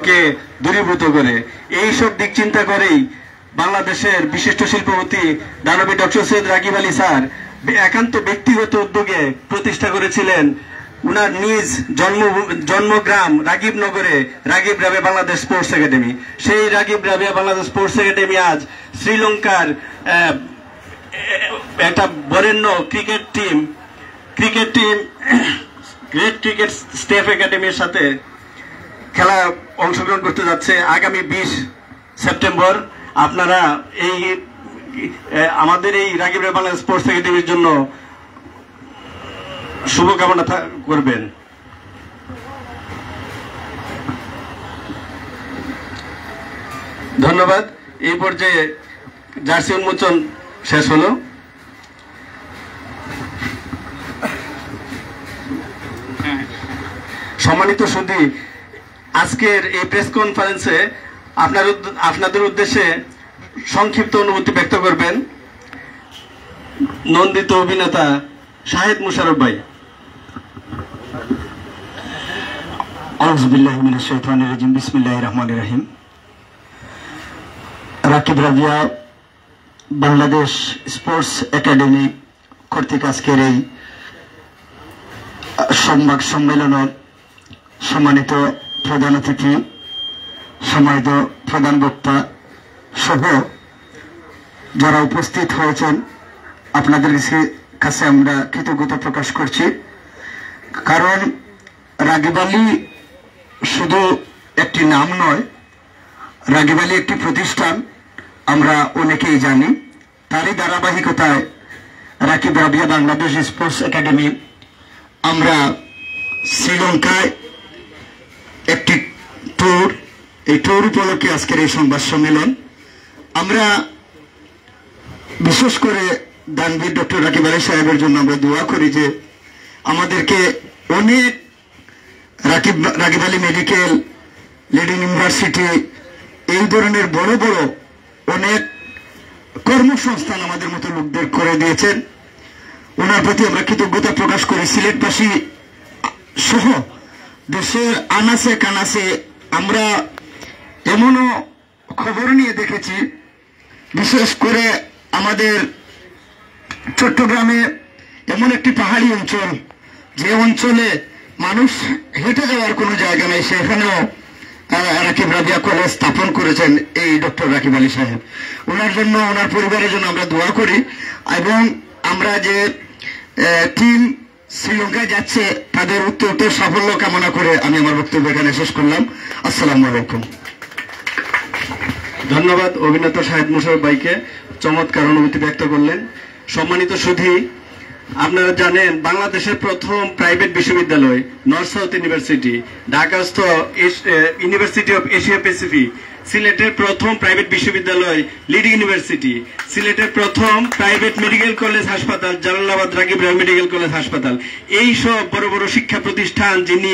কে দূরীভূত করে। এই সব দিক চিন্তা করেই বাংলাদেশের বিশিষ্ট শিল্পপতি দানবী ডক্টর সৈয়দ রাগিব আলী স্যার একান্ত ব্যক্তিগত উদ্যোগে প্রতিষ্ঠা করেছিলেন উনার নিজ জন্মগ্রাম রাগিবনগরে রাগিব রাবিয়া বাংলাদেশ স্পোর্টস একাডেমি। সেই রাগিব রাবিয়া বাংলাদেশ স্পোর্টস একাডেমি আজ শ্রীলঙ্কার একটা বরেণ্য ক্রিকেট টিম গ্রেট ক্রিকেট স্টেফ একাডেমির সাথে খেলা অংশগ্রহণ করতে যাচ্ছে আগামী 20 সেপ্টেম্বর। আপনারা এই আমাদের এই রাগিব রাবিয়া বাংলাদেশ স্পোর্টস একাডেমির জন্য শুভকামনা করবেন। ধন্যবাদ। এই পর্যায়ে জার্সি উন্মোচন শেষ হলো। সম্মানিত সুধী, আজকের এই প্রেস কনফারেন্সে আপনাদের উদ্দেশ্যে সংক্ষিপ্ত অনুভূতি ব্যক্ত করবেন নন্দিত অভিনেতা শাহেদ মুশারফ ভাই। আউযু বিল্লাহি মিনাশ শাইতানির রাজিম, বিসমিল্লাহির রহমানির রহিম। রাগিব রাবিয়া বাংলাদেশ স্পোর্টস একাডেমি কর্তৃক আজকের এই সংবাদ সম্মেলনের সম্মানিত প্রধান অতিথি, সম্মানিত প্রধান বক্তা সহ যারা উপস্থিত হয়েছেন, আপনাদের কাছে আমরা কৃতজ্ঞতা প্রকাশ করছি। কারণ রাগিব আলী শুধু একটি নাম নয়, রাগিব আলী একটি প্রতিষ্ঠান, আমরা অনেকেই জানি। তারই ধারাবাহিকতায় রাগিব রাবিয়া বাংলাদেশ স্পোর্টস একাডেমি আমরা শ্রীলঙ্কায় একটি ট্যুর, এই ট্যুর উপলক্ষে আজকের এই সংবাদ সম্মেলন। আমরা বিশেষ করে দানবীর ডক্টর রাগিব আলী সাহেবের জন্য আমরা দোয়া করি যে আমাদেরকে অনেক Ragib Ali medical, lady university, এই ধরনের বড় বড় অনেক কর্মসংস্থান আমাদের মতো লোকদের করে দিয়েছেন। ওনার প্রতি আমরা কৃতজ্ঞতা প্রকাশ করি। সিলেটবাসী সহ দেশের আনাচে কানাচে আমরা এমনও খবর নিয়ে দেখেছি, বিশেষ করে আমাদের চট্টগ্রামে এমন একটি পাহাড়ি অঞ্চল, যে অঞ্চলে মানুষ হেঁটে যাওয়ার কোনো জায়গা নেই, সেখানেও রাগিব রাবিয়া কলেজ স্থাপন করেছেন এই ডক্টর রাগিব আলী সাহেব। ওনার জন্য, ওনার পরিবারের জন্য আমরা দোয়া করি। এবং আমরা যে টিম শ্রীলঙ্কায় যাচ্ছে তাদের উত্তর সাফল্য কামনা করে আমি আমার বক্তব্য এখানে শেষ করলাম। আসসালামু আলাইকুম। ধন্যবাদ অভিনেতা শাহেদ মুশারফ ভাইকে, চমৎকার অনুভূতি ব্যক্ত করলেন। সম্মানিত সুধী, আপনারা জানেন বাংলাদেশের প্রথম প্রাইভেট বিশ্ববিদ্যালয় নর্থ সাউথ ইউনিভার্সিটি, ঢাকাস্থ ইউনিভার্সিটি অফ এশিয়া প্যাসিফিক, সিলেটের প্রথম প্রাইভেট বিশ্ববিদ্যালয় লিড ইউনিভার্সিটি, সিলেটের প্রথম প্রাইভেট মেডিকেল কলেজ হাসপাতাল জালালাবাদ রাগিব রাবিয়া মেডিকেল কলেজ হাসপাতাল, এই সব বড় বড় শিক্ষা প্রতিষ্ঠান যিনি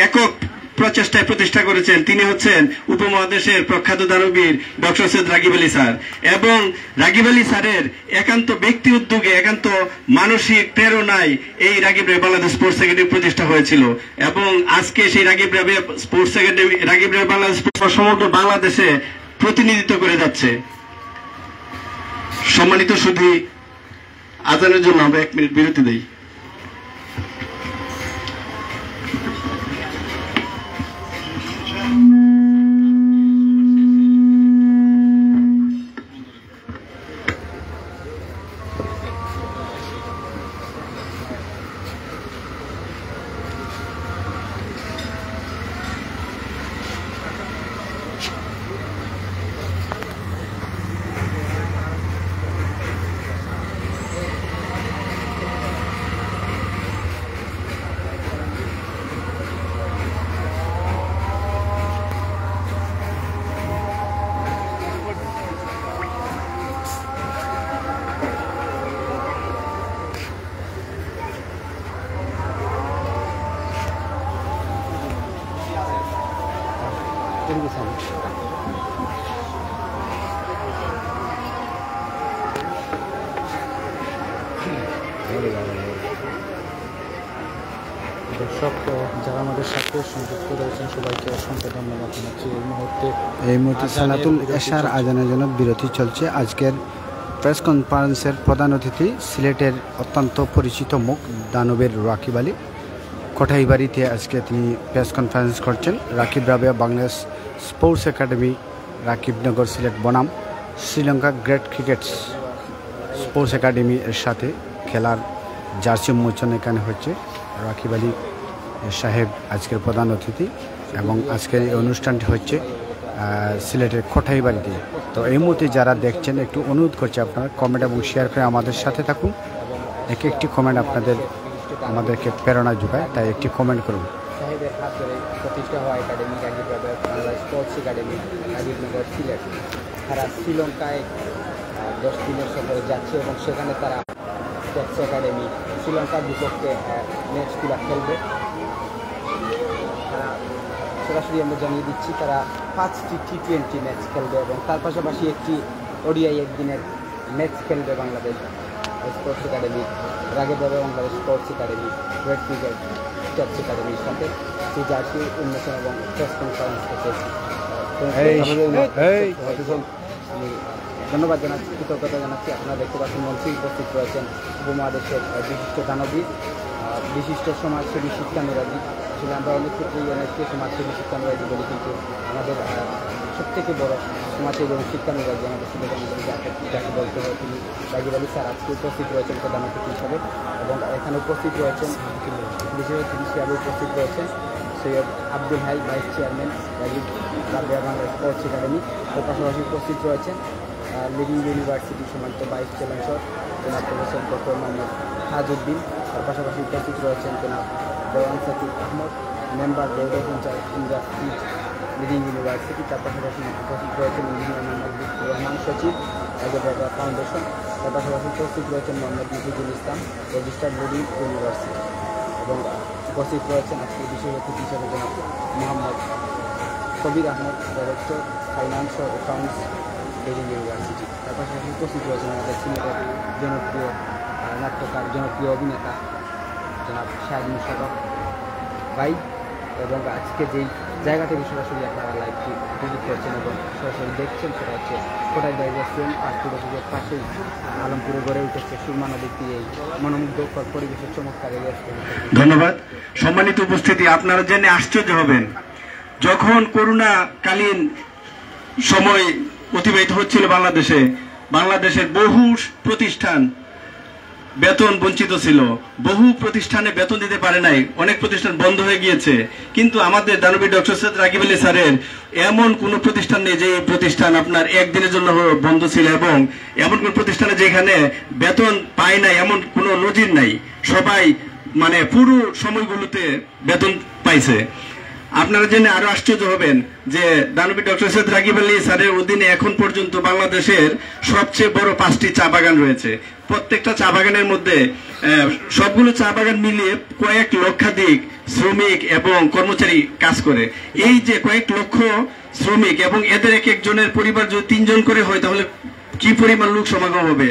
একক প্রচেষ্টায় প্রতিষ্ঠা করেছেন তিনি হচ্ছেন উপমহাদেশের প্রখ্যাত দানবীর ডক্টর সৈয়দ রাগিব আলী স্যার। এবং রাগিব আলী স্যারের একান্ত ব্যক্তি উদ্যোগে, একান্ত মানসিক প্রেরণায় এই রাগিব রাবিয়া বাংলাদেশ স্পোর্টস একাডেমি প্রতিষ্ঠা হয়েছিল। এবং আজকে সেই রাগিব রাবিয়া স্পোর্টস একাডেমি, রাগিব রাবিয়া বাংলাদেশ সমগ্র বাংলাদেশে প্রতিনিধিত্ব করে যাচ্ছে। সম্মানিত সুধী, আজানের জন্য আমরা 1 মিনিট বিরতি দেই। দর্শক যারা আমাদের সাথে সংযুক্ত রয়েছেন সবাইকে অসংখ্য ধন্যবাদ জানাচ্ছি। এই মুহূর্তে সালাতুল এশার আজানের জন্য বিরতি চলছে। আজকের প্রেস কনফারেন্সের প্রধান অতিথি সিলেটের অত্যন্ত পরিচিত মুখ দানবের রাকিব আলী কোঠাইবাড়িতে আজকে তিনি প্রেস কনফারেন্স করছেন। রাকিব রাবেয়া বাংলাদেশ স্পোর্টস একাডেমি রাকিবনগর সিলেট বনাম Sri Lanka great cricket sports academy এর সাথে খেলার জার্সি উন্মোচন এখানে হচ্ছে। রাকিব আলী সাহেব আজকের প্রধান অতিথি এবং আজকের এই অনুষ্ঠানটি হচ্ছে সিলেটের কোঠাইবাড়িতে। তো এই মুহূর্তে যারা দেখছেন একটু অনুরোধ করছে আপনারা কমেন্ট এবং শেয়ার করে আমাদের সাথে থাকুন। এক একটি কমেন্ট আমাদেরকে প্রেরণা যোগায়, তাই একটি কমেন্ট করুন। সাহেবের হাত ধরে প্রতিষ্ঠা হওয়া academy Rakib Rabeya Bangladesh sports academy Rakibnagar Sylhet, তারা শ্রীলঙ্কায় 10 দিনের সফরে যাচ্ছে এবং সেখানে তারা স্পোর্টস একাডেমি শ্রীলঙ্কার বিপক্ষে ম্যাচগুলো খেলবে। তারা সরাসরি আমরা জানিয়ে দিচ্ছি তারা 5টি T20 ম্যাচ খেলবে এবং তার পাশাপাশি একটি ওডিআই একদিনের ম্যাচ খেলবে Bangladesh sports academy Rakib Rabeya Bangladesh sports academy great cricket sports একাডেমির সাথে সেই জার্সি উন্মোচন এবং প্রেস কনফারেন্স থেকে আমি ধন্যবাদ জানাচ্ছি, কৃতজ্ঞতা জানাচ্ছি। আপনারা দেখতে পাচ্ছেন মঞ্চে উপস্থিত রয়েছেন উপমহাদেশের বিশিষ্ট দানবীর, বিশিষ্ট সমাজসেবী শিক্ষানুরাগী। আসলে আমরা অনেক ক্ষেত্রেই অনেককে সমাজসেবী শিক্ষানুরাগী বলি, কিন্তু আমাদের সবথেকে বড় সমাজসেবী এবং শিক্ষানুরাগী আমাদের সিলেট যাকে বলতে হয় তিনি রাকিব আলী স্যার আজকে উপস্থিত রয়েছেন প্রধান অতিথি হিসাবে এবং এখানে উপস্থিত রয়েছেন বিশেষ অতিথি হিসাবে উপস্থিত রয়েছেন Syed Abdul Hai vice chairman Rakib Rabeya Bangladesh sports academy. এর পাশাপাশি উপস্থিত রয়েছেন লিডিং ইউনিভার্সিটি সম্মানিত ভাইস চ্যান্সেলর জনাব প্রফেসর ডক্টর মোহাম্মদ তাজউদ্দিন। তার পাশাপাশি উপস্থিত রয়েছেন জনাব Dewan Sakib Ahmed, member board of industries leading university. তার পাশাপাশি উপস্থিত রয়েছেন ইঞ্জিনিয়ার মোহাম্মদ রহমান সচিব রাকিব রাবেয়া ফাউন্ডেশন। তার পাশাপাশি উপস্থিত রয়েছেন মোহাম্মদ মুজিবুল ইসলাম রেজিস্টার্ড লিডিং ইউনিভার্সিটি এবং উপস্থিত রয়েছেন আজকে বিশেষ অতিথি হিসেবে জনাব মোহাম্মদ কবির আহমদ ডাইরেক্টর ফাইন্যান্স ও অ্যাকাউন্টস লিডিং ইউনিভার্সিটি। তার পাশাপাশি উপস্থিত রয়েছেন আমাদের সিলেটের জনপ্রিয় নাট্যকার জনপ্রিয় অভিনেতা জনাব শাহিদ মুশাররফ ভাই এবং আজকে যেই জায়গা থেকে সরাসরি আপনারা লাইভটি ভিজিট করছেন এবং সরাসরি দেখছেন সেটা হচ্ছে কোঠাইবাড়ি রেস্টুরেন্ট পাঁচপুরের পাশেই আলমপুরে গড়ে উঠেছে সুরমা নদীর তীরে মনোমুগ্ধকর পরিবেশের চমৎকার এই রেস্টুরেন্ট। ধন্যবাদ। সম্মানিত উপস্থিতি, আপনারা জেনে আশ্চর্য হবেন, যখন করোনাকালীন সময় অতিবাহিত হচ্ছিল বাংলাদেশের বহু প্রতিষ্ঠান বেতন বঞ্চিত ছিল, বহু প্রতিষ্ঠানে বেতন দিতে পারে নাই, অনেক প্রতিষ্ঠান বন্ধ হয়ে গিয়েছে। কিন্তু আমাদের দানবীর ডক্টর সৈয়দ রাকিব আলী স্যারের এমন কোন প্রতিষ্ঠান নেই যে প্রতিষ্ঠান আপনার একদিনের জন্য বন্ধ ছিল এবং এমন কোন প্রতিষ্ঠানে যেখানে বেতন পায় নাই এমন কোনো নজির নাই। সবাই মানে পুরো সময়গুলোতে বেতন পাইছে। আপনারা জেনে আরো আশ্চর্য হবেন যে দানবীর ডক্টর সৈয়দ রাকিব আলী স্যারের অধীনে এখন পর্যন্ত বাংলাদেশের সবচেয়ে বড় 5টি চা বাগান রয়েছে। প্রত্যেকটা চা বাগানের মধ্যে সবগুলো চা বাগান মিলিয়ে কয়েক লক্ষাধিক শ্রমিক এবং কর্মচারী কাজ করে। এই যে কয়েক লক্ষ শ্রমিক এবং এদের এক একজনের পরিবার যদি 3 জন করে হয় তাহলে কি পরিমাণ লোক সমাগম হবে।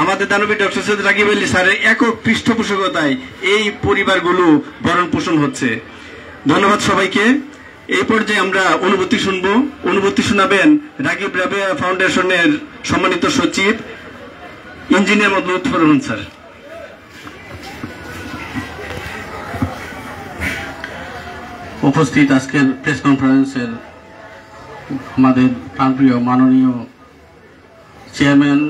আমাদের দানবীর ডক্টর সৈয়দ রাকিব আলী স্যারের একক পৃষ্ঠপোষকতায় এই পরিবারগুলো ভরণ পোষণ হচ্ছে। ধন্যবাদ সবাইকে। এই পর্যায়ে আমরা অনুভূতি শুনবো। অনুভূতি শোনাবেন রাকিব রাবেয়া ফাউন্ডেশনের সম্মানিত সচিব ইঞ্জিনিয়ার মোহাম্মদ লুৎফর রহমান স্যার। উপস্থিত আজকের প্রেস কনফারেন্সের আমাদের প্রাণপ্রিয় মাননীয় চেয়ারম্যান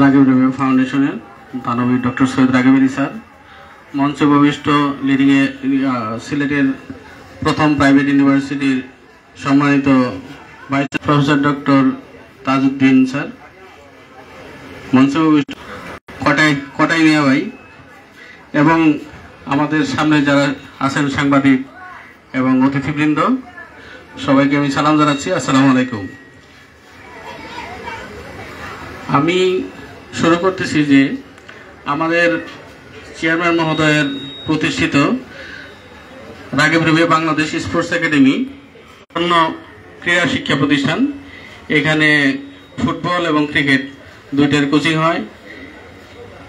রাকিব রাবেয়া ফাউন্ডেশনের দানবীর ডক্টর সৈয়দ রাকিব আলী স্যার, মঞ্চে উপবিষ্ট সিলেটের প্রথম প্রাইভেট ইউনিভার্সিটির সম্মানিত vice professor doctor Tajuddin sir, মঞ্চে উপবিষ্ট কটাই মিয়া ভাই এবং আমাদের সামনে যারা আছেন সাংবাদিক এবং অতিথিবৃন্দ, সবাইকে আমি সালাম জানাচ্ছি। আসসালামু আলাইকুম। আমি শুরু করতেছি যে আমাদের চেয়ারম্যান মহোদয়ের প্রতিষ্ঠিত রাকিব রাবেয়া বাংলাদেশ স্পোর্টস একাডেমি অন্য ক্রীড়া শিক্ষা প্রতিষ্ঠান। এখানে ফুটবল এবং ক্রিকেট দুইটার কোচিং হয়।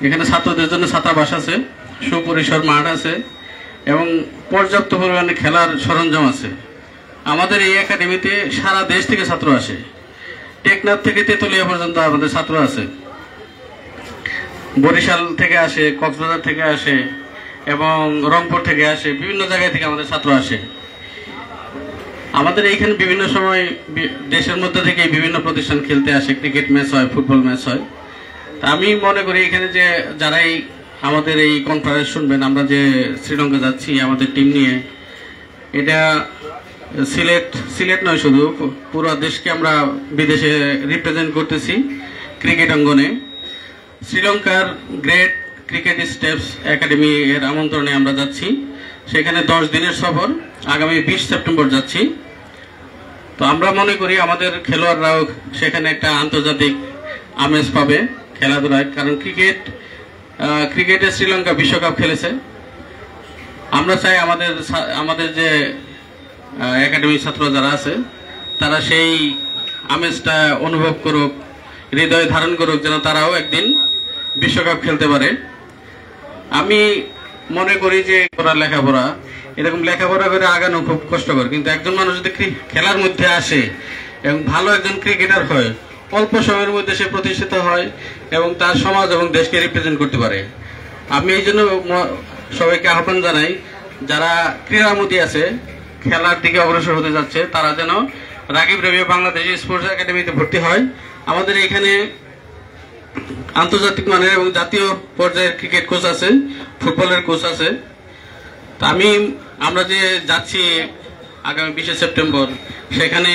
এখানে ছাত্রদের জন্য ছাত্রাবাস আছে, সুপরিসর মাঠ আছে এবং পর্যাপ্ত পরিমাণে খেলার সরঞ্জাম আছে। আমাদের এই একাডেমিতে সারা দেশ থেকে ছাত্র আসে, টেকনাফ থেকে তেতুলিয়া পর্যন্ত আমাদের ছাত্র আছে, বরিশাল থেকে আসে, কক্সবাজার থেকে আসে এবং রংপুর থেকে আসে, বিভিন্ন জায়গা থেকে আমাদের ছাত্র আসে। আমাদের এইখানে বিভিন্ন সময় দেশের মধ্যে থেকে বিভিন্ন প্রতিষ্ঠান খেলতে আসে, ক্রিকেট ম্যাচ হয়, ফুটবল ম্যাচ হয়। তা আমি মনে করি এখানে যে যারাই আমাদের এই কনফারেন্স শুনবেন, আমরা যে শ্রীলঙ্কা যাচ্ছি আমাদের টিম নিয়ে, এটা সিলেট নয়, শুধু পুরো দেশকে আমরা বিদেশে রিপ্রেজেন্ট করতেছি ক্রিকেট অঙ্গনে। শ্রীলঙ্কার গ্রেট ক্রিকেট স্টেপস একাডেমি এর আমন্ত্রণে আমরা যাচ্ছি। সেখানে 10 দিনের সফর, আগামী 20 সেপ্টেম্বর যাচ্ছি। তো আমরা মনে করি আমাদের খেলোয়াড়রাও সেখানে একটা আন্তর্জাতিক আমেজ পাবে খেলাধুলায়, কারণ ক্রিকেটে শ্রীলঙ্কা বিশ্বকাপ খেলেছে। আমরা চাই আমাদের যে একাডেমির ছাত্র যারা আছে তারা সেই আমেজটা অনুভব করুক, হৃদয়ে ধারণ করুক, যেন তারাও একদিন বিশ্বকাপ খেলতে পারে। আমি মনে করি যে লেখাপড়া, এরকম লেখাপড়া করে আগানো খুব কষ্টকর, কিন্তু একজন মানুষ যদি খেলার মধ্যে আসে এবং ভালো একজন ক্রিকেটার হয়, অল্প সময়ের মধ্যে সে প্রতিষ্ঠিত হয় এবং তার সমাজ এবং দেশকে রিপ্রেজেন্ট করতে পারে। আমি এই জন্য সবাইকে আহ্বান জানাই, যারা ক্রীড়ামোদী আছে, খেলার দিকে অগ্রসর হতে যাচ্ছে, তারা যেন রাগিব রাবিয়া বাংলাদেশ স্পোর্টস একাডেমিতে ভর্তি হয়। আমাদের এখানে আন্তর্জাতিক মানের এবং জাতীয় পর্যায়ের ক্রিকেট কোচ আছে, ফুটবলের কোচ আছে। তা আমরা যে যাচ্ছি আগামী 20 সেপ্টেম্বর, সেখানে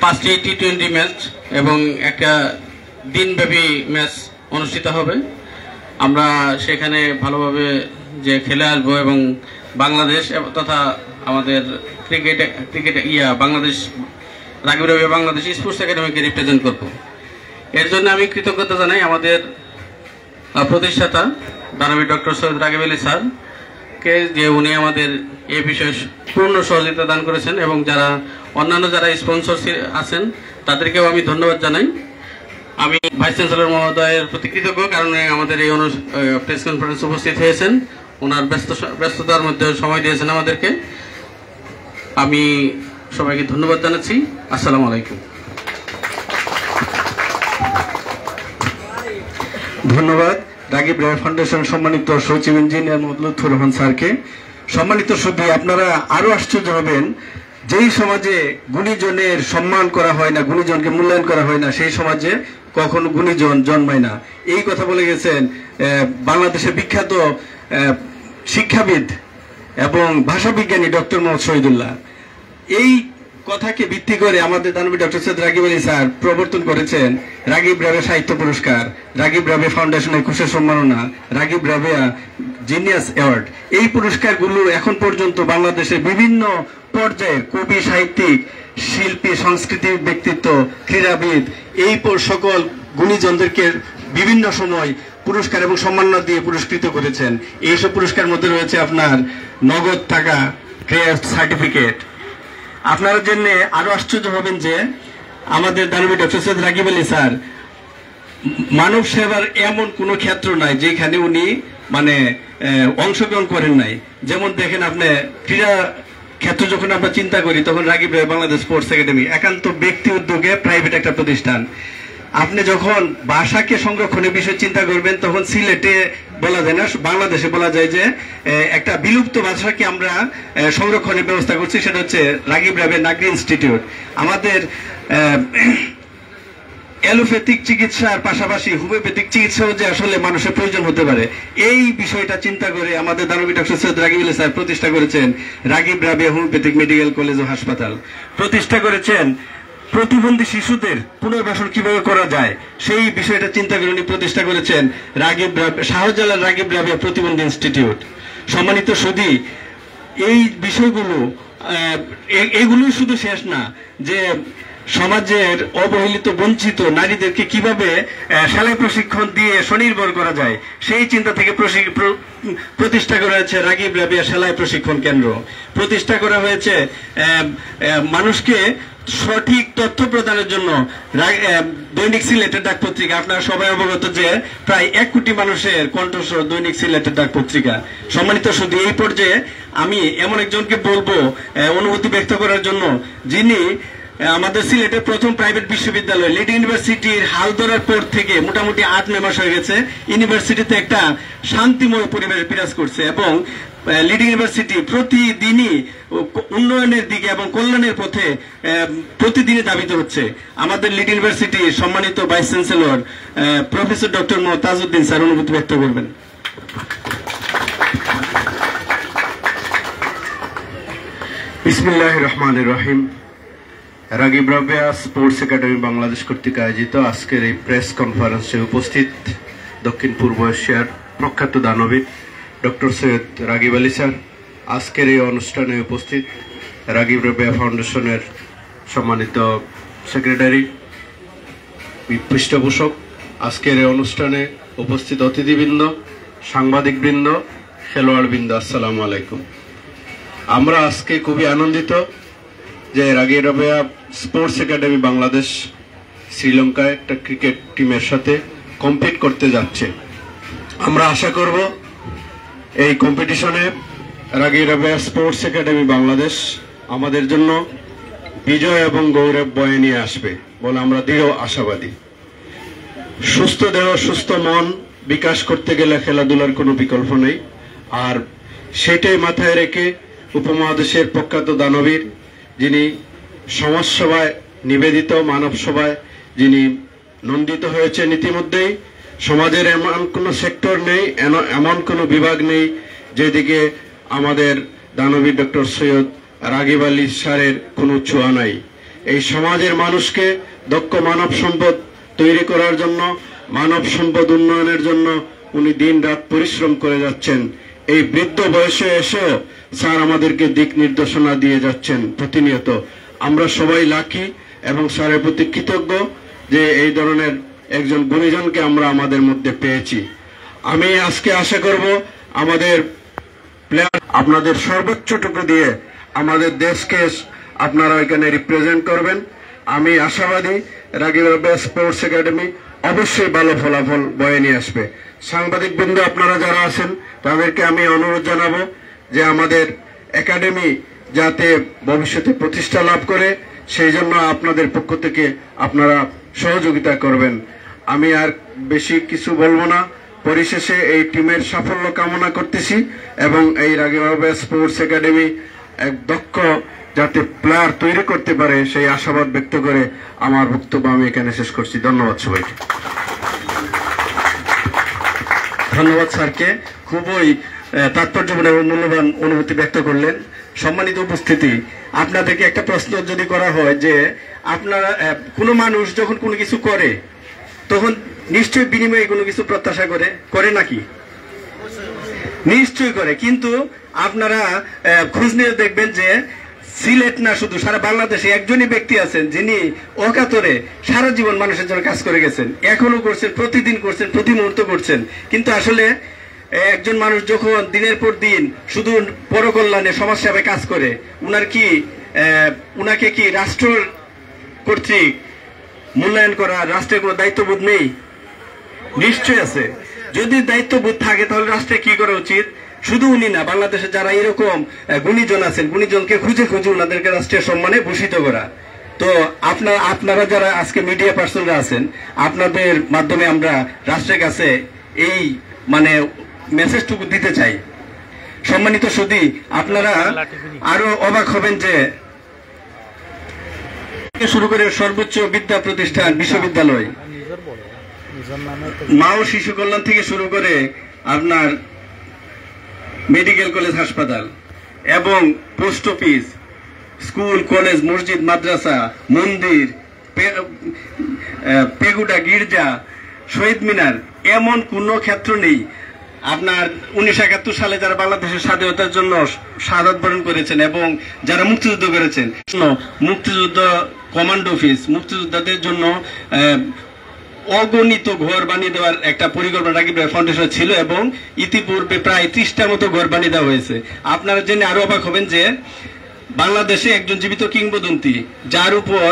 5টি টি20 ম্যাচ এবং একটা দিনব্যাপী ম্যাচ অনুষ্ঠিত হবে। আমরা সেখানে ভালোভাবে যে খেলে আসবো এবং বাংলাদেশ তথা আমাদের ক্রিকেট বাংলাদেশ রাগিব রাবিয়া বাংলাদেশ স্পোর্টস একাডেমিকে রিপ্রেজেন্ট করব। এর জন্য আমি কৃতজ্ঞতা জানাই আমাদের প্রতিষ্ঠাতা দানবীর ডক্টর সৈয়দ রাগিব আলী স্যারকে, যে উনি আমাদের এই বিষয়ে পূর্ণ সহযোগিতা দান করেছেন, এবং অন্যান্য যারা স্পন্সর আছেন তাদেরকেও আমি ধন্যবাদ জানাই। আমি ভাইস চ্যান্সেলর মহোদয়ের প্রতি কৃতজ্ঞ, কারণ আমাদের এই প্রেস কনফারেন্স উপস্থিত হয়েছেন, ওনার ব্যস্ততার মধ্যে সময় দিয়েছেন আমাদেরকে। আমি সবাইকে ধন্যবাদ জানাচ্ছি। আসসালামু আলাইকুম। ধন্যবাদ রাগিব রাবিয়া ফাউন্ডেশন সম্মানিত সচিব ইঞ্জিনিয়ার মোহাম্মদ লুৎফর রহমান স্যারকে। সম্মানিত সুধী, আপনারা আরো আশ্চর্য হবেন, যেই সমাজে গুণীজনের সম্মান করা হয় না, গুণীজনকে মূল্যায়ন করা হয় না, সেই সমাজে কখনো গুণীজন জন্মায় না। এই কথা বলে গেছেন বাংলাদেশের বিখ্যাত শিক্ষাবিদ এবং ভাষাবিজ্ঞানী ডক্টর মোহাম্মদ শহীদুল্লাহ। এই কথাকে ভিত্তি করে আমাদের দানবীর ডক্টর সৈয়দ রাগিব আলী স্যার প্রবর্তন করেছেন রাগিব রাবিয়া সাহিত্য পুরস্কার, রাগিব রাবিয়া ফাউন্ডেশনের একুশে সম্মাননা, রাগিব রাবিয়া জিনিয়াস অ্যাওয়ার্ড। এই পুরস্কারগুলো এখন পর্যন্ত বাংলাদেশের বিভিন্ন পর্যায়ের কবি, সাহিত্যিক, শিল্পী, সাংস্কৃতিক ব্যক্তিত্ব, ক্রীড়াবিদ, এই সকল গুণীজনদেরকে বিভিন্ন সময় পুরস্কার এবং সম্মাননা দিয়ে পুরস্কৃত করেছেন। এইসব পুরস্কার মধ্যে রয়েছে আপনার নগদ টাকা, ক্রেস্ট সার্টিফিকেট। আপনারা জন্য আরো আশ্চর্য হবেন যে আমাদের দানবীর ডক্টর সৈয়দ রাগিব আলী স্যার মানব সেবার এমন কোনো ক্ষেত্র নাই যেখানে উনি অংশগ্রহণ করেন নাই। যেমন দেখেন, আপনি ক্রীড়া ক্ষেত্র যখন আমরা চিন্তা করি, তখন রাগিব রাবিয়া বাংলাদেশ স্পোর্টস একাডেমি একান্ত ব্যক্তি উদ্যোগে প্রাইভেট একটা প্রতিষ্ঠান। আপনি যখন ভাষাকে সংরক্ষণের বিষয়ে চিন্তা করবেন, তখন সিলেটে বলা যায় না, বাংলাদেশে বলা যায় যে একটা বিলুপ্ত ভাষাকে আমরা সংরক্ষণের ব্যবস্থা করছি, সেটা হচ্ছে রাগিব রাবিয়া নাগরি ইনস্টিটিউট। আমাদের অ্যালোপ্যাথিক চিকিৎসার পাশাপাশি হোমিওপ্যাথিক চিকিৎসাও যে আসলে মানুষের প্রয়োজন হতে পারে, এই বিষয়টা চিন্তা করে আমাদের দানবীর ডক্টর সৈয়দ রাগিব আলী স্যার প্রতিষ্ঠা করেছেন Ragib Rabeya homeopathic medical college ও হাসপাতাল। প্রতিষ্ঠা করেছেন প্রতিবন্ধী শিশুদের পুনর্বাসন কিভাবে করা যায়, সেই বিষয়টা চিন্তা করে উনি প্রতিষ্ঠা করেছেন শাহজালাল রাগিব রাবিয়া প্রতিবন্ধী ইনস্টিটিউট। সম্মানিত সুধী, এই বিষয়গুলো এগুলোই শুধু শেষ না, যে সমাজের অবহেলিত বঞ্চিত নারীদেরকে কিভাবে সেলাই প্রশিক্ষণ দিয়ে স্বনির্ভর করা যায়, সেই চিন্তা থেকে প্রতিষ্ঠা করা হয়েছে রাগিব রাবিয়া সেলাই প্রশিক্ষণ কেন্দ্র। প্রতিষ্ঠা করা হয়েছে মানুষকে সঠিক তথ্য প্রদানের জন্য দৈনিক সিলেটের ডাক পত্রিকা, আপনারা সবাই অবগত যে প্রায় 1 কোটি মানুষের কণ্ঠস্বর দৈনিক সিলেটের ডাক পত্রিকা। সম্মানিত শুধু এই পর্যায়ে আমি এমন একজনকে বলবো অনুভূতি ব্যক্ত করার জন্য, যিনি আমাদের সিলেটের প্রথম প্রাইভেট বিশ্ববিদ্যালয় লিড ইউনিভার্সিটির হাল ধরার পর থেকে মোটামুটি 8-9 মাস হয়ে গেছে ইউনিভার্সিটিতে একটা শান্তিময় পরিবেশ বিরাজ করছে এবং লিড ইউনিভার্সিটি প্রতিদিনই উন্নয়নের দিকে এবং কল্যাণের পথে প্রতিদিনই ধাবিত হচ্ছে। আমাদের লিড ইউনিভার্সিটির সম্মানিত vice chancellor professor doctor Mohammad Tajuddin sir অনুভূতি ব্যক্ত করবেন। বিসমিল্লাহির রহমানির রহিম। রাগিব রাবেয়া স্পোর্টস একাডেমি বাংলাদেশ কর্তৃক আয়োজিত আজকের এই প্রেস কনফারেন্সে উপস্থিত দক্ষিণ পূর্ব এশিয়ার প্রখ্যাত দানবিদ ডক্টর সৈয়দ রাগিব আলী স্যার, আজকের এই অনুষ্ঠানে উপস্থিত রাগিব রাবেয়া ফাউন্ডেশনের সম্মানিত সেক্রেটারি, পৃষ্ঠপোষক, আজকের এই অনুষ্ঠানে উপস্থিত অতিথিবৃন্দ, সাংবাদিকবৃন্দ, খেলোয়াড়বৃন্দ, আসসালামু আলাইকুম। আমরা আজকে খুবই আনন্দিত যে রাগিব রাবেয়া স্পোর্টস একাডেমি বাংলাদেশ শ্রীলঙ্কায় একটা ক্রিকেট টিমের সাথে কম্পিট করতে যাচ্ছে। আমরা আশা করব এই কম্পিটিশনে রাগিব রাবেয়া স্পোর্টস একাডেমি বাংলাদেশ আমাদের জন্য বিজয় এবং গৌরব বয়ে নিয়ে আসবে বলে আমরা দৃঢ় আশাবাদী। সুস্থ দেহ সুস্থ মন বিকাশ করতে গেলে খেলাধুলার কোনো বিকল্প নেই, আর সেটাই মাথায় রেখে উপমহাদেশের প্রখ্যাত দানবীর, যিনি সমাজসেবায় নিবেদিত, মানব সেবায় যিনি নন্দিত হয়েছেন ইতিমধ্যেই, সমাজের এমন কোনো সেক্টর নেই, এমন কোনো বিভাগ নেই যেদিকে আমাদের দানবীর ডক্টর সৈয়দ রাগিব আলী স্যারের কোনো ছোঁয়া নাই। এই সমাজের মানুষকে দক্ষ মানব সম্পদ তৈরি করার জন্য, মানব সম্পদ উন্নয়নের জন্য উনি দিন রাত পরিশ্রম করে যাচ্ছেন। এই বৃদ্ধ বয়সে এসেও স্যার আমাদেরকে দিক নির্দেশনা দিয়ে যাচ্ছেন প্রতিনিয়ত। আমরা সবাই লাকি এবং স্যারের প্রতি কৃতজ্ঞ যে এই ধরনের একজন গুণীজনকে আমরা আমাদের মধ্যে পেয়েছি। আমি আজকে আশা করব আমাদের প্লেয়ার আপনাদের সর্বোচ্চটুকু দিয়ে আমাদের দেশকে আপনারা এখানে রিপ্রেজেন্ট করবেন। আমি আশাবাদী রাগিব রাবেয়া স্পোর্টস একাডেমি অবশ্যই ভালো ফলাফল বয়ে নিয়ে আসবে। সাংবাদিকবৃন্দ আপনারা যারা আছেন তাদেরকে আমি অনুরোধ জানাবো যে আমাদের একাডেমি যাতে ভবিষ্যতে প্রতিষ্ঠা লাভ করে সেই জন্য আপনাদের পক্ষ থেকে আপনারা সহযোগিতা করবেন। আমি আর বেশি কিছু বলবো না, পরিশেষে এই টিমের সাফল্য কামনা করতেছি এবং এই রাগিব রাবেয়া স্পোর্টস একাডেমি এক দক্ষ যাতে প্লেয়ার তৈরি করতে পারে সেই আশাবাদ ব্যক্ত করে আমার বক্তব্য আমি এখানে শেষ করছি। ধন্যবাদ সবাইকে। ধন্যবাদ স্যারকে, খুবই তাৎপর্যপূর্ণ এবং মূল্যবান অনুভূতি ব্যক্ত করলেন। সম্মানিত উপস্থিতি, আপনাদেরকে একটা প্রশ্ন যদি করা হয় যে আপনারা কোনো মানুষ যখন কোনো কিছু করে তখন নিশ্চয়ই বিনিময়ে কোনো কিছু প্রত্যাশা করে নাকি? নিশ্চয়ই করে, কিন্তু আপনারা খোঁজ নিয়ে দেখবেন যে সিলেট না শুধু সারা বাংলাদেশে একজনই ব্যক্তি আছেন যিনি অকাতরে সারা জীবন মানুষের জন্য কাজ করে গেছেন, এখনো করছেন, প্রতিদিন করছেন, প্রতি মুহূর্ত করছেন। কিন্তু আসলে একজন মানুষ যখন দিনের পর দিন শুধু পরকল্যাণে সমাজ সেবায় কাজ করে, উনাকে কি রাষ্ট্র কর্তৃক মূল্যায়ন করা, রাষ্ট্রের কোনো দায়িত্ববোধ নেই? নিশ্চয় আছে। যদি দায়িত্ববোধ থাকে তাহলে রাষ্ট্রে কি করা উচিত? শুধু উনি না, বাংলাদেশে যারা এরকম গুণীজন আছেন, গুণীজনকে খুঁজে খুঁজে ওনাদেরকে রাষ্ট্রের সম্মানে ভূষিত করা। তো আপনারা যারা আজকে মিডিয়া পার্সনরা আছেন, আপনাদের মাধ্যমে আমরা রাষ্ট্রের কাছে এই মেসেজটুকু দিতে চাই। সম্মানিত সুধী, আপনারা আরো অবাক হবেন যে শুরু করে সর্বোচ্চ বিদ্যা প্রতিষ্ঠান বিশ্ববিদ্যালয়, মা ও শিশু কল্যাণ থেকে শুরু করে আপনার মেডিকেল কলেজ হাসপাতাল এবং পোস্ট অফিস, স্কুল, কলেজ, মসজিদ, মাদ্রাসা, মন্দির, পেগুডা, গির্জা, শহীদ মিনার, এমন কোন ক্ষেত্র নেই। আপনার 1971 সালে যারা বাংলাদেশের স্বাধীনতার জন্য শাহাদাত বরণ করেছেন এবং যারা মুক্তিযুদ্ধ করেছেন, মুক্তিযুদ্ধ কমান্ডো অফিস, মুক্তিযোদ্ধাদের জন্য অগণিত ঘর বানিয়ে দেওয়ার একটা পরিকল্পনা রাগিব রাবেয়া ফাউন্ডেশন ছিল এবং ইতিপূর্বে প্রায় 30টা মতো ঘর বানিয়ে দেওয়া হয়েছে। আপনারা জেনে আরো অবাক হবেন যে বাংলাদেশে একজন জীবিত কিংবদন্তি, যার উপর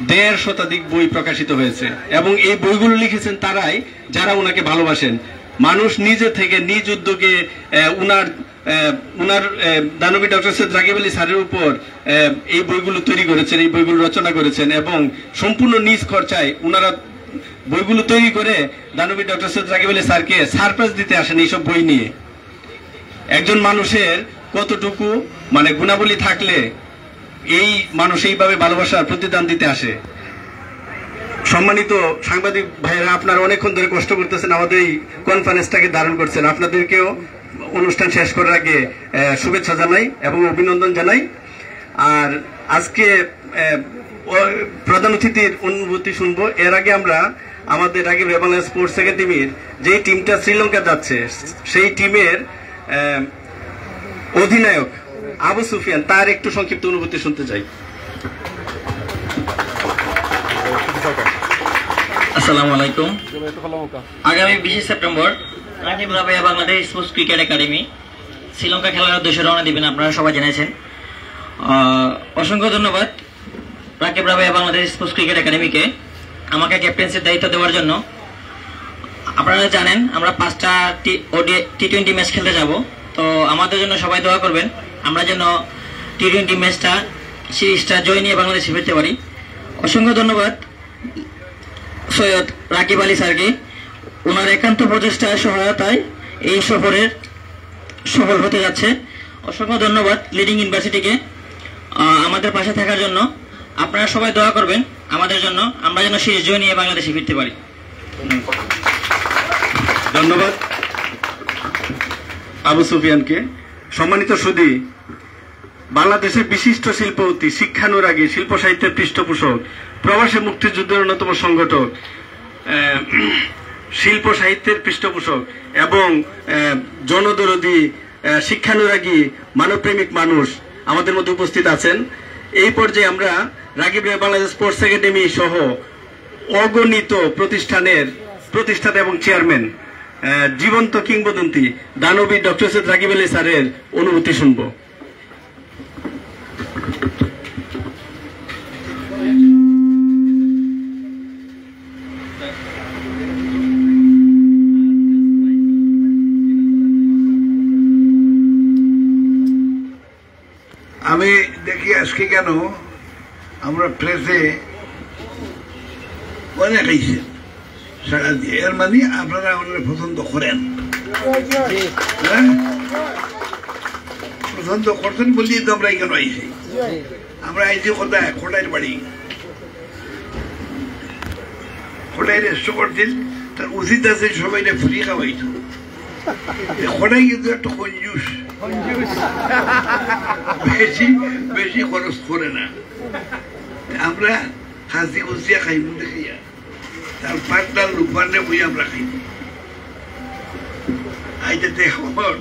1.5 শতাধিক বই প্রকাশিত হয়েছে, এবং এই বইগুলো লিখেছেন তারাই যারা ওনাকে ভালোবাসেন। মানুষ নিজে থেকে নিজ উদ্যোগে উনার দানবী ডক্টর সৈয়দ রাগিব আলী স্যারের উপর এই বইগুলো তৈরি করেছেন, এই বইগুলো রচনা করেছেন, এবং সম্পূর্ণ নিজ খরচায় উনারা বইগুলো তৈরি করে দানবী ডক্টর সৈয়দ রাগিব আলী স্যারকে সারপ্রাইজ দিতে আসেন এইসব বই নিয়ে। একজন মানুষের কতটুকু মানে গুণাবলী থাকলে এই মানুষ এইভাবে ভালোবাসার প্রতিদান দিতে আসে। সম্মানিত সাংবাদিক ভাইয়েরা, আপনারা অনেকক্ষণ ধরে কষ্ট করতেছেন, আমাদের এই কনফারেন্সটাকে ধারণ করছেন। আপনাদেরকেও অনুষ্ঠান শেষ করার আগে শুভেচ্ছা জানাই এবং অভিনন্দন জানাই। আর আজকে প্রধান অতিথির অনুভূতি শুনবো। এর আগে আমরা আমাদের রাগিব বাংলা স্পোর্টস একাডেমির যে টিমটা শ্রীলঙ্কা যাচ্ছে, সেই টিমের অধিনায়ক আবু সুফিয়ান, তার একটু সংক্ষিপ্ত অনুভূতি শুনতে চাই। আসসালামু আলাইকুম। আগামী 20 September Rakib Rabeya Bangladesh sports cricket academy Sri Lanka খেলার উদ্দেশ্যে রওনা দিবেন, আপনারা সবাই জেনেছেন। অসংখ্য ধন্যবাদ রাকিব রাবেয়া বাংলাদেশ স্পোর্টস ক্রিকেট একাডেমিকে আমাকে ক্যাপ্টেন্সির দায়িত্ব দেওয়ার জন্য। আপনারা জানেন আমরা 5টা টি20 ম্যাচ খেলতে যাব, তো আমাদের জন্য সবাই দোয়া করবেন, আমরা যেন টি20 ম্যাচটা সিরিজটা জয় নিয়ে বাংলাদেশে ফিরতে পারি। অসংখ্য ধন্যবাদ সৈয়দ রাকিব আলী স্যারকে, ওনার একান্ত প্রচেষ্টার সহায়তায় এই সফরের সফল হতে যাচ্ছে। অসংখ্য ধন্যবাদ লিডিং ইউনিভার্সিটিকে আমাদের পাশে থাকার জন্য। আপনারা সবাই দোয়া করবেন আমাদের জন্য, আমরা যেন সিরিজ জয় নিয়ে বাংলাদেশে ফিরতে পারি। ধন্যবাদ আবু সুফিয়ানকে। সম্মানিত সুধী, বাংলাদেশের বিশিষ্ট শিল্পপতি, শিক্ষানুরাগী, শিল্প সাহিত্যের পৃষ্ঠপোষক, প্রবাসী মুক্তিযুদ্ধের অন্যতম সংগঠক, শিল্প সাহিত্যের পৃষ্ঠপোষক এবং জনদরদী, শিক্ষানুরাগী, মানবপ্রেমিক মানুষ আমাদের মধ্যে উপস্থিত আছেন। এই পর্যায়ে আমরা রাগিব বাংলাদেশ স্পোর্টস একাডেমি সহ অগণিত প্রতিষ্ঠানের প্রতিষ্ঠাতা এবং চেয়ারম্যান, জীবন্ত কিংবদন্তি দানবী ডক্টর সৈয়দ রাগিব আলী স্যারের অনুভূতি শুনব। আমি দেখি আজকে কেন আমরা প্রেসে অনেক আইছেন সারা দিয়ে, এর মানে আপনারা আমাদের পছন্দ করেন, পছন্দ করছেন বললেই তো আমরা এখানে আইছি। আমরা আইছি কোথায়? খোটাইয়ের বাড়ি। খোটাই রেস্ট করছেন, তার উচিত আছে সবাই ফ্রি খাওয়াইতো। খোটাই কিন্তু একটা কঞ্জুস, বেশি বেশি খরচ করে না। আমরা হাসি খুশিয়া খাইব দেখিয়া, তার পাটটা লুকানে বই আমরা খাইব। আইতে এখন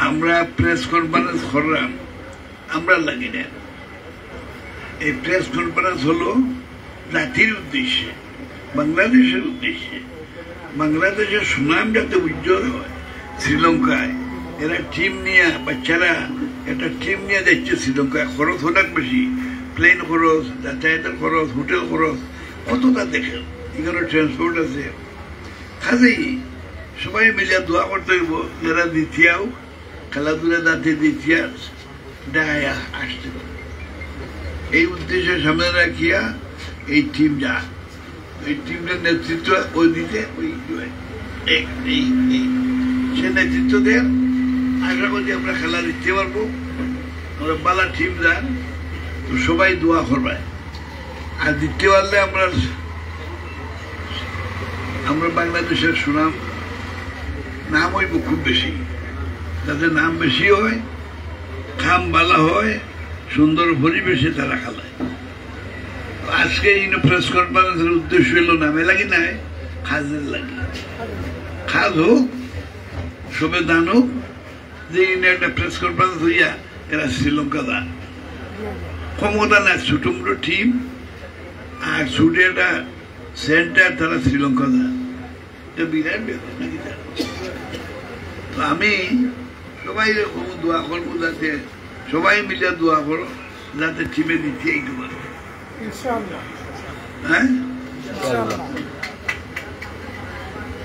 আমরা প্রেস কনফারেন্স করলাম, আমরা লাগি না। এই প্রেস কনফারেন্স হলো জাতির উদ্দেশ্যে, বাংলাদেশের উদ্দেশ্যে, বাংলাদেশের সুনাম যাতে উজ্জ্বল হয়। শ্রীলঙ্কায় এরা টিম নিয়ে, বাচ্চারা একটা টিম নিয়ে যাচ্ছে শ্রীলঙ্কায়, খরচ অনেক বেশি, প্লেন খরচ, যাতায়াতের খরচ, হোটেল খরচ, কতটা দেখেন। এখানে ট্রান্সপোর্ট আছে। কাজেই সবাই মিলিয়ে দোয়া করতে হইব, যারা দ্বিতীয়াও খেলাধুলা যাতে দ্বিতীয় ডায়া আসতে পারে, এই উদ্দেশ্যে সামনে রাখিয়া এই টিম যা, এই টিমটার নেতৃত্ব ওই দিতে ওই সে নেতৃত্ব দেন। আশা করি আমরা খেলা দিতে পারবো। আমরা বালা টিম যান, তো সবাই দোয়া করবে। আর দিতে পারলে আমরা বাংলাদেশের সুনাম নাম হইব খুব বেশি, যাতে নাম বেশি হয়, খাম বালা হয়, সুন্দর পরিবেশে তারা খেলায়। আজকে এই প্রেস কনফারেন্সের উদ্দেশ্য হলো নামে লাগি নাই, খাজের লাগে। খাজ হোক, সবে দান হোক, যে একটা প্রেস কনফারেন্স হইয়া এরা শ্রীলঙ্কা দান ক্ষমতা না, ছোটো মোটো টিম আর ছুটে একটা সেন্টার, তারা শ্রীলঙ্কা দান বিরাট ব্যাপার নাকি। তো আমি সবাই দোয়া করবো যাতে সবাই মিলে দোয়া করো যাতে টিমে দিতে এইটু পারো। হ্যাঁ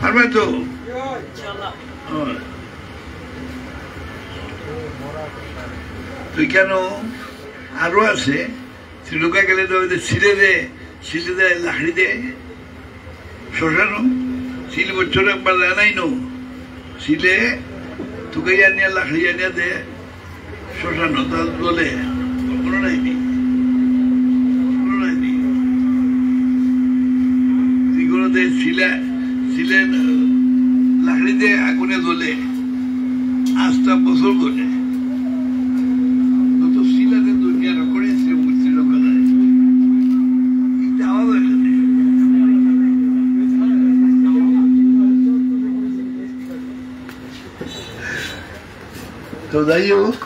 পারবে তো? তুই কেন আরো আছে শ্রীলঙ্কা গেলে তো সিলেটে লাকড়ি দে শ্মশানো সিল বছর একবার জানাই নো সিলে তোকে জানিয়ে লাকড়ি জানিয়ে দে শ্মশানো তার বলে কোনো নাইনি সিলে লাকড়ি দিয়ে আগুনে জ্বলে আস্তা বছর ধরে তো সিলাতে দুনিয়া করে শ্রীলঙ্কা যাওয়া যায়। তো যাই হোক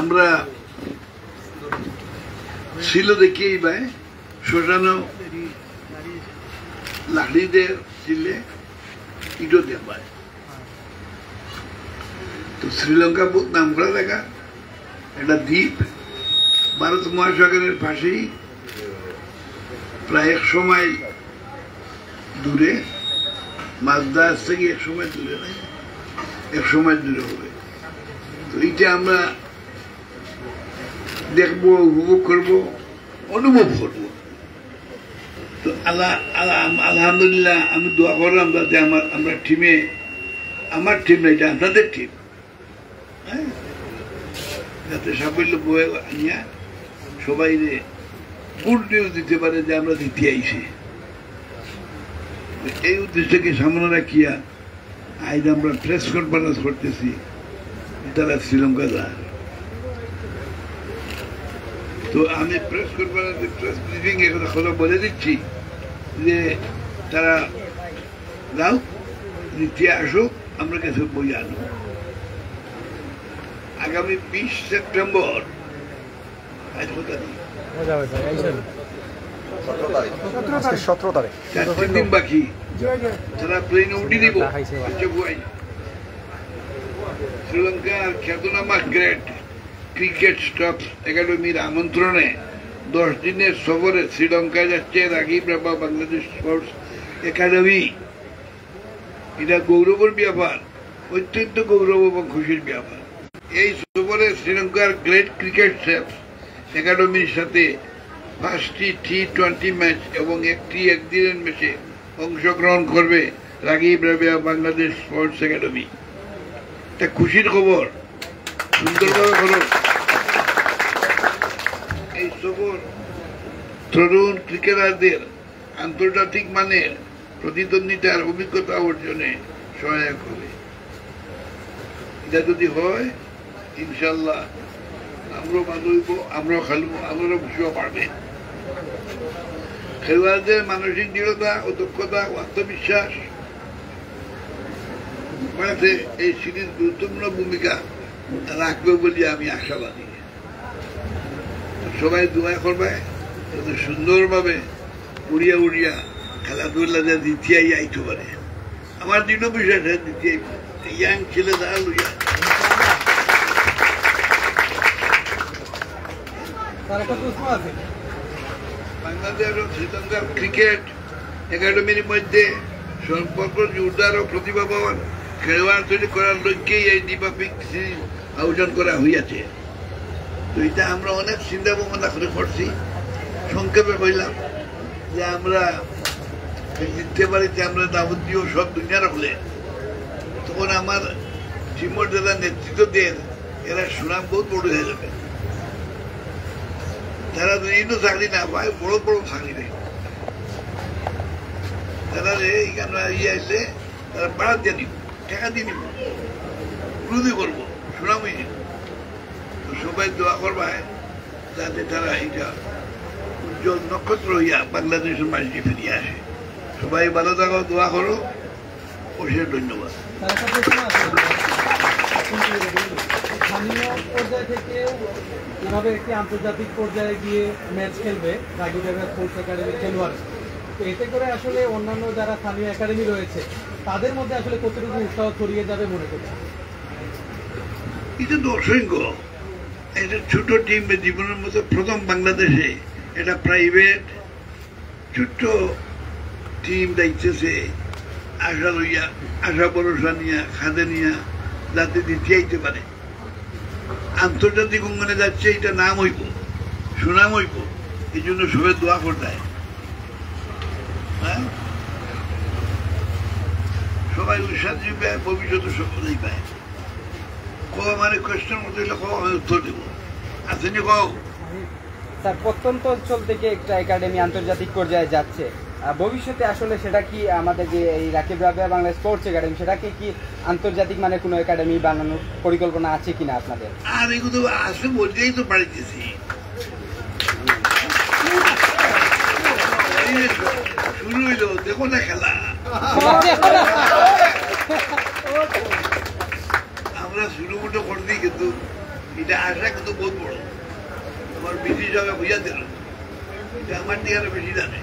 আমরা ছিল দেখেই ভাই শ্মশানো লাকড়ি দিয়ে ছিলে ইটো দিয়ে পায়। তো শ্রীলঙ্কা বহুত নাম করা জায়গা, একটা দ্বীপ ভারত মহাসাগরের পাশেই প্রায় 100 মাইল দূরে। মাছদা আসছে কি 100 মাইল দূরে নাই, 100 মাইল দূরে হবে। তো এইটা আমরা দেখবো, উপভোগ করবো, অনুভব করবো। তো আলহামদুলিল্লাহ আমি দোয়া করলাম যাতে আমরা টিমে, আমার টিম না এটা আপনাদের টিম, হ্যাঁ, যাতে সাফল্য বয়ে আনিয়া সবাই গুড নিউজ দিতে পারে যে আমরা দিতে আইছি। এই উদ্দেশ্যকে সামনে রাখিয়া আজ আমরা প্রেস কনফারেন্স করতেছি তারা শ্রীলঙ্কা যায়। তো আমি প্রেস কনফারেন্স প্রেস ব্রিফিং এ কথা বলে দিচ্ছি যে তারা যাও নিতে আসুক, আমরা কাছে বই আনো। আগামী 20 সেপ্টেম্বর আজ কথা নেই, 17 তারিখ 4 দিন বাকি, তারা প্লেনে উঠে দিব। শ্রীলঙ্কার খ্যাতনামা গ্রেট ক্রিকেট স্টাফ একাডেমির আমন্ত্রণে 10 দিনের সফরে শ্রীলঙ্কায় যাচ্ছে রাগিব রাভা বাংলাদেশ স্পোর্টস একাডেমি। এটা গৌরবের ব্যাপার, অত্যন্ত গৌরব এবং খুশির ব্যাপার। এই সফরে শ্রীলঙ্কার গ্রেট ক্রিকেট স্টাফ একাডেমির সাথে 5টি T20 ম্যাচ এবং একটি একদিনের ম্যাচে অংশগ্রহণ করবে রাগিব রাভা বাংলাদেশ স্পোর্টস একাডেমি। এটা খুশির খবর, সুন্দরভাবে হলো। এই সফর তরুণ ক্রিকেটারদের আন্তর্জাতিক মানের প্রতিদ্বন্দ্বিতার অভিজ্ঞতা অর্জনে সহায়ক হবে। এটা যদি হয় ইনশাল্লাহ আমরাও ভালো হইব, আমরাও খেলবো, আমরাও খুশিও পারবে। খেলোয়াড়দের মানসিক দৃঢ়তা ও দক্ষতা ও আত্মবিশ্বাস বাড়াতে এই সিরিজ গুরুত্বপূর্ণ ভূমিকা রাখবে বলে আমি আশাবাদী। সবাই দোয়া করবে যাতে সুন্দরভাবে উড়িয়া উড়িয়া খেলাধুলা দ্বিতীয় আইতে পারে। আমার দৃঢ় বিশ্বাস দ্বিতীয় ইয়াং ছেলে দ্বারা লইয়া বাংলাদেশ ও শ্রীলঙ্কার ক্রিকেট একাডেমির মধ্যে সম্পর্ক জোরদার ও প্রতিভাবান খেলোয়াড় তৈরি করার লক্ষ্যেই এই দ্বিপাক্ষিক সিরিজ আয়োজন করা হইয়াছে। তো এটা আমরা অনেক চিন্তা ভাবনা করে করছি। সংক্ষেপে বললাম যে আমরা জিততে পারি, আমরা যাবতীয় সব দুনিয়া রাখলে তখন আমার টিমের যারা নেতৃত্ব দেন এরা সুনাম বহুত বড় হয়ে যাবে। তারা এই তো চাকরি না পায়, বড় বড় চাকরি নেই। তারা এইখানে ইয়ে আসলে তারা বাড়া দিয়ে নিব, টাকা দিয়ে নিব, বিরোধী করবো, সুনামই নিব। তো সবাই দোয়া করবায় যাতে তারা এইটা উজ্জ্বল নক্ষত্র হইয়া বাংলাদেশের মাটিতে ফিরিয়ে আসে। সবাই ভালো থাকো, দোয়া করো। অশেষ ধন্যবাদ। স্থানীয় পর্যায় থেকে এভাবে একটি আন্তর্জাতিক পর্যায়ে গিয়ে ম্যাচ খেলবে রাগিব রাভা স্পোর্টস একাডেমির খেলোয়াড়, তো এতে করে আসলে অন্যান্য যারা স্থানীয় একাডেমি রয়েছে তাদের মধ্যে আসলে কতটুকু উৎসাহ ছড়িয়ে যাবে মনে করছে? এটা তো অসংখ্য একটা ছোট টিম জীবনের মতো প্রথম বাংলাদেশে এটা প্রাইভেট ছোট্ট টিম দেখতেছে আশা লইয়া আশা ভরসা নিয়া খাদে নিয়া যাতে দিতে আইতে পারে আন্তর্জাতিক অঙ্গনে যাচ্ছে এটা নাম হইব সুনাম হইব এই জন্য সবাই দোয়া করতায় সবাই উৎসাহ দিবে ভবিষ্যতে সফলই পায় মানে কোয়েশ্চেন মতো আমি উত্তর দেবো আসেনি কও স্যার প্রত্যন্ত অঞ্চল থেকে একটা একাডেমি আন্তর্জাতিক পর্যায়ে যাচ্ছে ভবিষ্যতে আসলে সেটা কি আমাদের যে এই রাকিব রাবেয়া বাংলা স্পোর্টস একাডেমি সেটাকে কি আন্তর্জাতিক মানে কোনো একাডেমি বানানোর পরিকল্পনা আছে কিনা আপনাদের? আর এগুলো আসে বলতেই তো পারিতেছি শুরু হইল দেখো না খেলা আমরা শুরু মোটো করে দিই কিন্তু এটা আসা কিন্তু বহুত বড় আমার বেশি জায়গা বুঝা দিল এটা আমার দিকে আরো বেশি জানে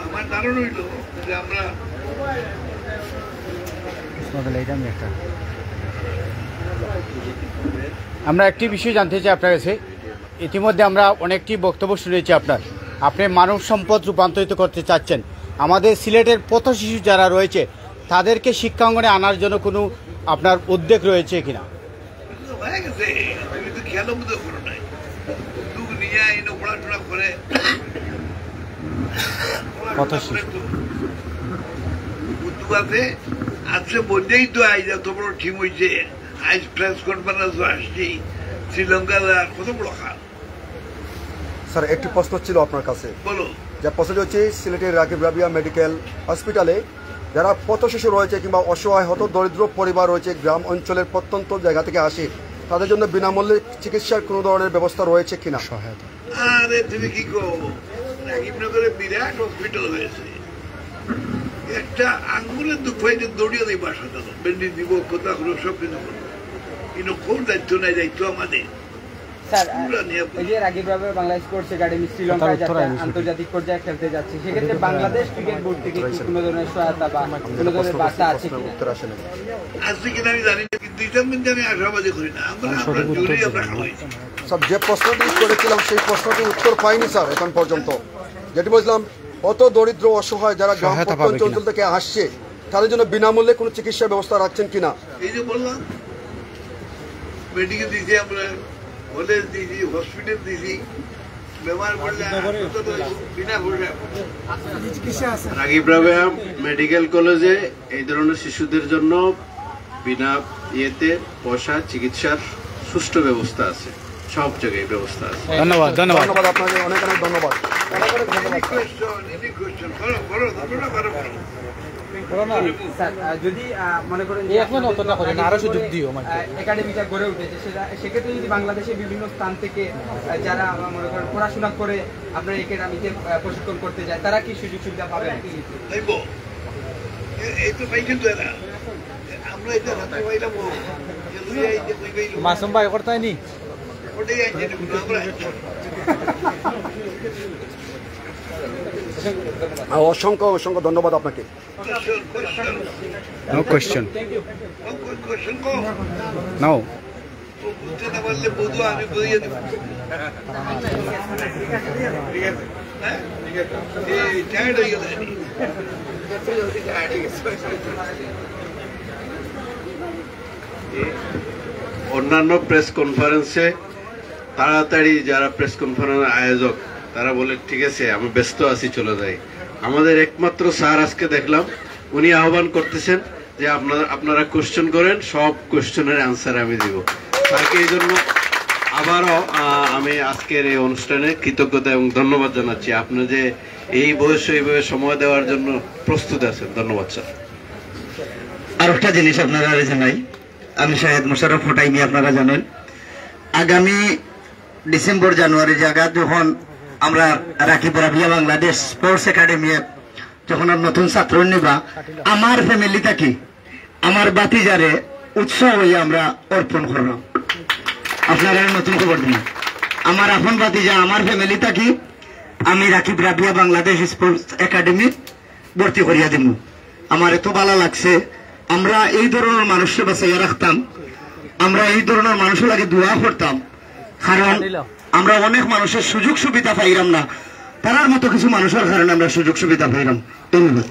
আমার কারণ হইল যে আমরা একটি বিষয় জানতে চাই আপনার কাছে। ইতিমধ্যে আমরা অনেকটি বক্তব্য শুনেছি আপনি মানব সম্পদ রূপান্তরিত করতে চাচ্ছেন। আমাদের সিলেটের পথ শিশু যারা রয়েছে তাদেরকে শিক্ষাঙ্গনে আনার জন্য কোনো আপনার উদ্যোগ রয়েছে কিনা? হয়ে গেছে তুমি তো খেয়ালও মতো করো নাই দুঃখ নিয়ে এনে পড়াশোনা করে উদ্যোগ আছে আজকে বলতেই তো আজ এত বড় টিম হয়েছে আজ প্রেস কনফারেন্স আসছি শ্রীলঙ্কার কত বড় খাল। স্যার একটি প্রশ্ন ছিল আপনার কাছে। বলো। যে প্রশ্নটি হচ্ছে সিলেটের রাকিব রাবিয়া মেডিকেল হসপিটালে যারা পথ শিশু রয়েছে কিংবা অসহায় হত দরিদ্র পরিবার রয়েছে গ্রাম অঞ্চলের প্রত্যন্ত জায়গা থেকে আসে তাদের জন্য বিনামূল্যে চিকিৎসার কোনো ধরনের ব্যবস্থা রয়েছে কিনা? সহায়তা। আরে তুমি কি কো রাকিবনগরে বিরাট হসপিটাল হয়েছে একটা আঙ্গুলের দুঃখ হয়েছে দৌড়িয়ে দেয় বাসা দাদা বেন্ডি দিব কোথা হলো সব কিছু করবো কিন্তু কোন দায়িত্ব নাই দায়িত্ব আমাদের। স্যার এই যে রাকিব রাবেয়া বাংলা স্পোর্টস একাডেমি শ্রীলঙ্কায় যাচ্ছে আন্তর্জাতিক পর্যায়ে খেলতে যাচ্ছে সেক্ষেত্রে বাংলাদেশ ক্রিকেট বোর্ড থেকে কোনো ধরনের সহায়তা বা কোনো ধরনের বার্তা আছে কিনা? আজকে কিনা আমি জানি না কিন্তু ইতামধ্যে আমি আশাবাদী করি না আমরা জরুরি আমরা খাওয়াইছি। স্যার যে প্রশ্নটি করেছিলাম সেই প্রশ্নটির উত্তর পাইনি স্যার এখন পর্যন্ত। যেটি বলছিলাম অত দরিদ্র অসহায় যারা গ্রাম প্রত্যন্ত অঞ্চল থেকে আসছে তাদের জন্য বিনামূল্যে কোনো চিকিৎসা ব্যবস্থা রাখছেন কিনা? এই যে বললাম মেডিকেল দিয়েছি আমরা কলেজ দিয়েছি হসপিটাল দিয়েছি ব্যবহার করলে বিনা রাকিব রাবেয়া মেডিকেল কলেজে এই ধরনের শিশুদের জন্য বিনা পয়সা চিকিৎসার সুষ্ঠু ব্যবস্থা আছে, সব জায়গায় ব্যবস্থা আছে। ধন্যবাদ ধন্যবাদ ধন্যবাদ আপনাকে অনেক অনেক ধন্যবাদ। যদি মনে করেন একাডেমিটা গড়ে উঠেছে সেক্ষেত্রে যদি বাংলাদেশের বিভিন্ন স্থান থেকে যারা মনে করেন পড়াশোনা করে আপনার একাডেমিতে প্রশিক্ষণ করতে যায় তারা কি সুযোগ সুবিধা পাবেন? মাসুম ভাই করতে নি অসংখ্য অসংখ্য ধন্যবাদ আপনাকে। নো কোয়েশ্চেন নো অন্যান্য প্রেস কনফারেন্সে তাড়াতাড়ি যারা প্রেস কনফারেন্সের আয়োজক তারা বলে ঠিক আছে আমি ব্যস্ত আছি চলে যাই। আমাদের একমাত্র স্যার আজকে দেখলাম উনি আহ্বান করতেছেন যে আপনারা কোশ্চেন করেন, সব কোশ্চেনের অ্যান্সার আমি দিব। তাকে এই জন্য আবারও আমি আজকের এই অনুষ্ঠানে কৃতজ্ঞতা এবং ধন্যবাদ জানাচ্ছি। আপনি যে এই বয়সে এইভাবে সময় দেওয়ার জন্য প্রস্তুত আছেন, ধন্যবাদ স্যার। আর একটা জিনিস আপনারা জানাই, আমি শাহেদ মোশাররফ হোটাইমি আপনারা জানেন আগামী ডিসেম্বর জানুয়ারি জায়গা যখন আমরা রাকিব রাবিয়া বাংলাদেশ স্পোর্টস একাডেমি যখন নতুন ছাত্র নিবা আমার ফ্যামিলি থাকি আমার বাতিজারে উৎসাহ হয়ে আমরা অর্পণ করলাম। আপনারা নতুন খবর দিন আমার আপন বাতিজা আমার ফ্যামিলি থাকি আমি রাকিব রাবিয়া বাংলাদেশ স্পোর্টস একাডেমি ভর্তি করিয়া দিব। আমার এত ভালো লাগছে, আমরা এই ধরনের মানুষকে বাঁচাইয়া রাখতাম আমরা এই ধরনের মানুষের লাগে দোয়া করতাম, কারণ আমরা অনেক মানুষের সুযোগ সুবিধা পাইলাম না, তার মতো কিছু মানুষের কারণে আমরা সুযোগ সুবিধা পাইলাম। ধন্যবাদ।